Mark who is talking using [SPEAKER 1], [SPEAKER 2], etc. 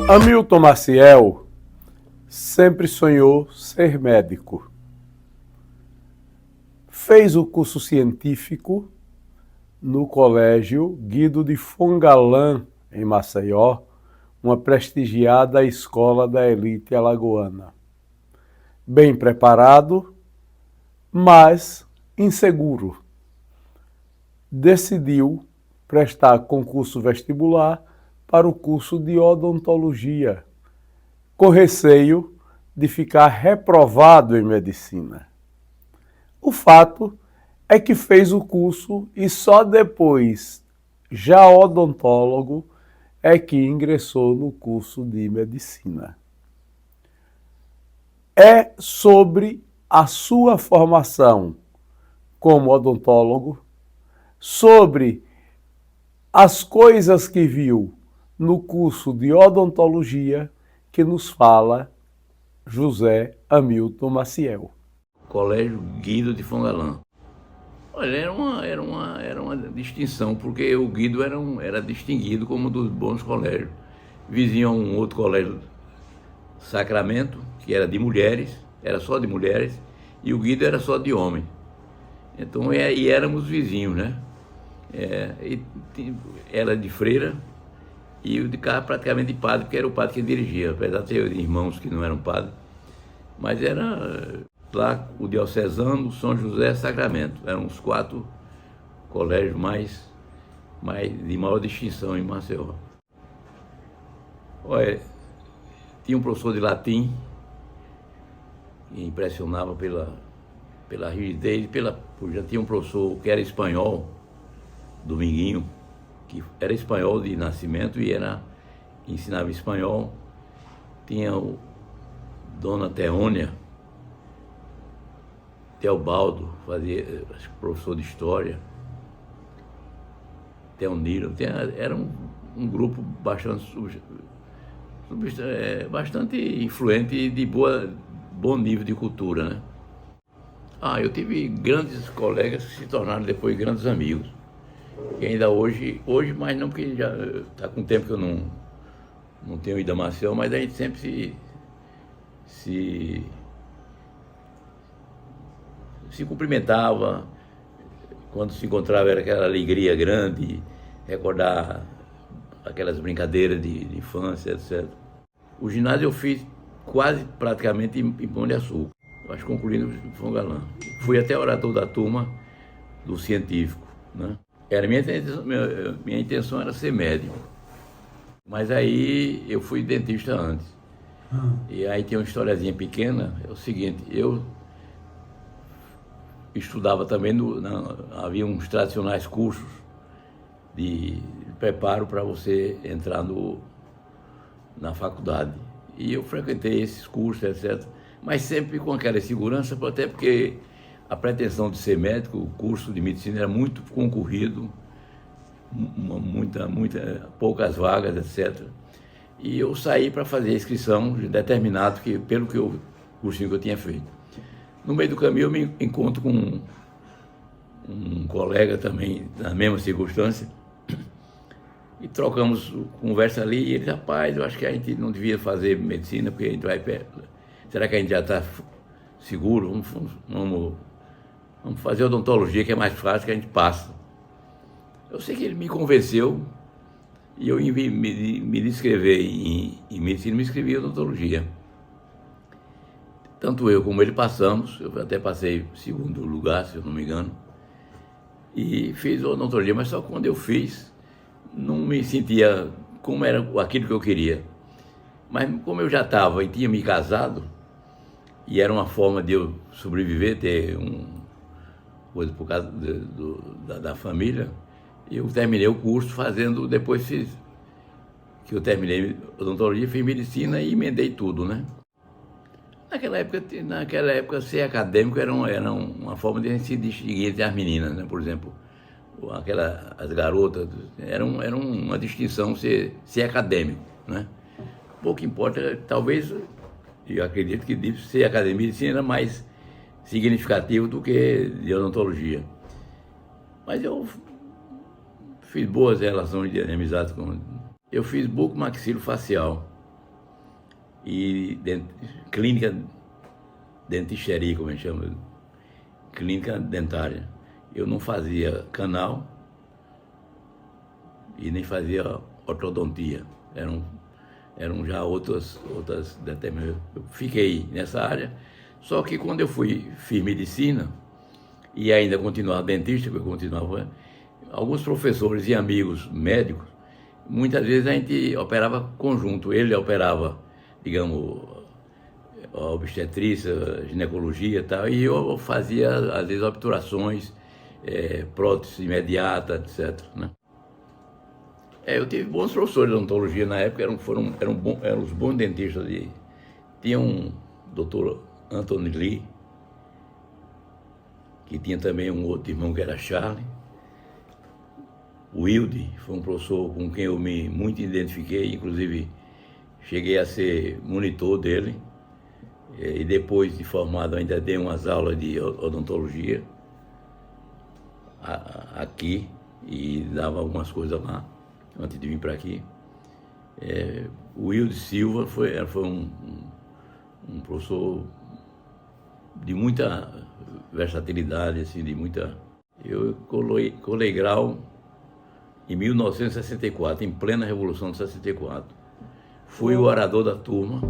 [SPEAKER 1] Hamilton Maciel sempre sonhou ser médico. Fez o curso científico no Colégio Guido de Fongalan, em Maceió, uma prestigiada escola da elite alagoana. Bem preparado, mas inseguro. Decidiu prestar concurso vestibular para o curso de odontologia, com receio de ficar reprovado em medicina. O fato é que fez o curso e só depois, já odontólogo, é que ingressou no curso de medicina. É sobre a sua formação como odontólogo, sobre as coisas que viu no curso de odontologia que nos fala José Hamilton Maciel.
[SPEAKER 2] Colégio Guido de Fongalan. Olha, era uma distinção, porque o Guido era distinguido como um dos bons colégios. Vizinho a um outro colégio, Sacramento, que era de mulheres, era só de mulheres, e o Guido era só de homem. Então, e éramos vizinhos, né? Era de freira e o de cá praticamente de padre, porque era o padre que dirigia, apesar de ter irmãos que não eram padres. Mas era lá o Diocesano, São José, Sacramento. Eram os 4 colégios mais de maior distinção em Maceió. Olha, tinha um professor de latim que impressionava pela rigidez, já tinha um professor que era espanhol, Dominguinho, que era espanhol de nascimento e ensinava espanhol. Tinha o Dona Teônia, Teobaldo, acho que professor de história, Teoniro, era um grupo bastante influente e de bom nível de cultura, né? Eu tive grandes colegas que se tornaram depois grandes amigos. E ainda hoje, mas não, porque já está com tempo que eu não tenho ido a Maceió, mas a gente sempre se cumprimentava. Quando se encontrava era aquela alegria grande, recordar aquelas brincadeiras de infância, etc. O ginásio eu fiz quase praticamente em Pão de Açúcar, eu acho que concluindo em Fongalan. Fui até orador da turma do científico, né? Minha intenção era ser médico, mas aí eu fui dentista antes. E aí tem uma historiazinha pequena, é o seguinte, eu estudava também, havia uns tradicionais cursos de preparo para você entrar na faculdade. E eu frequentei esses cursos, etc., mas sempre com aquela segurança, até porque a pretensão de ser médico, o curso de medicina era muito concorrido, poucas vagas, etc. E eu saí para fazer a inscrição, determinado pelo cursinho que eu tinha feito. No meio do caminho eu me encontro com um colega também, na mesma circunstância, e trocamos conversa ali, e ele disse, rapaz, eu acho que a gente não devia fazer medicina, porque a gente vai perto. Será que a gente já está seguro? Vamos fazer odontologia, que é mais fácil, que a gente passa. Eu sei que ele me convenceu e eu me inscrever em medicina, me inscrevi em odontologia. Tanto eu como ele passamos, eu até passei segundo lugar, se eu não me engano, e fiz odontologia, mas só quando eu fiz, não me sentia como era aquilo que eu queria. Mas como eu já estava e tinha me casado, e era uma forma de eu sobreviver, ter coisa por causa da família, eu terminei o curso depois que eu terminei odontologia, fiz medicina e emendei tudo, né? Naquela época ser acadêmico era uma forma de a gente se distinguir entre as meninas, né? Por exemplo, as garotas, era uma distinção ser acadêmico, né? Pouco importa, talvez, eu acredito que ser acadêmico de medicina era mais significativo do que de odontologia. Mas eu fiz boas relações de amizade com... Eu fiz bucomaxilofacial, e clínica dentisteria, como a gente chama, clínica dentária. Eu não fazia canal e nem fazia ortodontia. Eram já outras determinadas. Eu fiquei nessa área, só que quando eu fiz medicina e ainda continuava dentista, porque eu continuava, alguns professores e amigos médicos, muitas vezes a gente operava conjunto. Ele operava, digamos, a obstetrícia, ginecologia e tal, e eu fazia, às vezes, obturações, prótese imediata, etc., né? Eu tive bons professores de odontologia na época, eram os bons dentistas. Tinha um doutor Anthony Lee, que tinha também um outro irmão que era Charlie. O Wilde foi um professor com quem eu me muito identifiquei, inclusive cheguei a ser monitor dele. E depois de formado ainda dei umas aulas de odontologia aqui e dava algumas coisas lá, antes de vir para aqui. O Wilde Silva foi um professor de muita versatilidade, assim, de muita... Eu colei grau em 1964, em plena Revolução de 64. Fui o orador da turma.